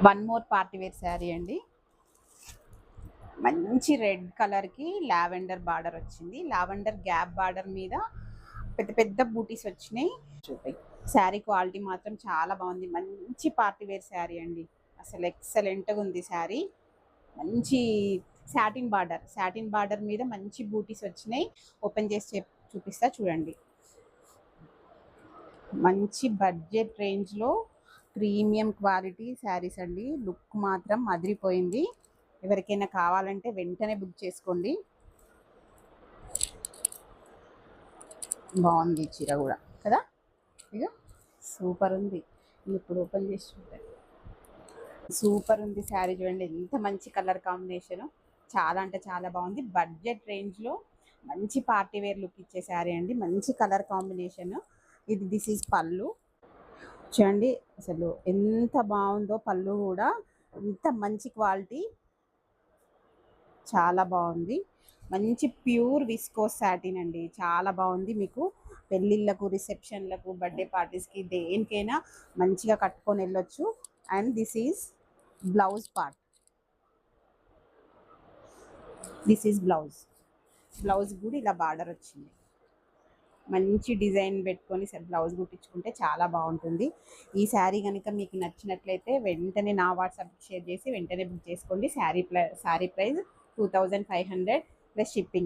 One more party wear sari అండి. మంచి red కలర్కి లావెండర్ బార్డర్ వచ్చింది. లావెండర్ గ్యాప్ బార్డర్ మీద పెద్ద పెద్ద బూటీస్ వచ్చినాయి. చూపి శారీ క్వాలిటీ మాత్రం చాలా బాగుంది. మంచి పార్టీ వేర్ శారీ అండి. అసలు ఎక్సలెంట్గా ఉంది శారీ. మంచి సాటిన్ బార్డర్ మీద మంచి బూటీస్ వచ్చినాయి. ఓపెన్ చేసి చూపిస్తా చూడండి. మంచి బడ్జెట్ రేంజ్లో ప్రీమియం క్వాలిటీ శారీస్ అండి. లుక్ మాత్రం అదిరిపోయింది. ఎవరికైనా కావాలంటే వెంటనే బుక్ చేసుకోండి. బాగుంది చీర కూడా కదా, ఇక సూపర్ ఉంది. ఇప్పుడు ఓపెన్ చేసి చూడండి. సూపర్ ఉంది శారీ చూడండి. ఎంత మంచి కలర్ కాంబినేషన్, చాలా అంటే చాలా బాగుంది. బడ్జెట్ రేంజ్లో మంచి పార్టీ వేర్ లుక్ ఇచ్చే శారీ అండి. మంచి కలర్ కాంబినేషన్. దిస్ ఈజ్ పళ్ళు చూడండి. అసలు ఎంత బాగుందో పళ్ళు కూడా, ఎంత మంచి క్వాలిటీ, చాలా బాగుంది. మంచి ప్యూర్ విస్కోస్ సాటిన్ అండి. చాలా బాగుంది. మీకు పెళ్ళిళ్ళకు, రిసెప్షన్లకు, బర్త్డే పార్టీస్కి, దేనికైనా మంచిగా కట్టుకొని వెళ్ళొచ్చు. And this is blouse part. This is blouse కూడా ఇలా బార్డర్ వచ్చింది. మంచి డిజైన్ పెట్టుకొని బ్లౌజ్ కుట్టించుకుంటే చాలా బాగుంటుంది. ఈ శారీ కనుక మీకు నచ్చినట్లయితే వెంటనే నా వాట్సాప్ షేర్ చేసి వెంటనే బుక్ చేసుకోండి. Sari price 2500 plus shipping.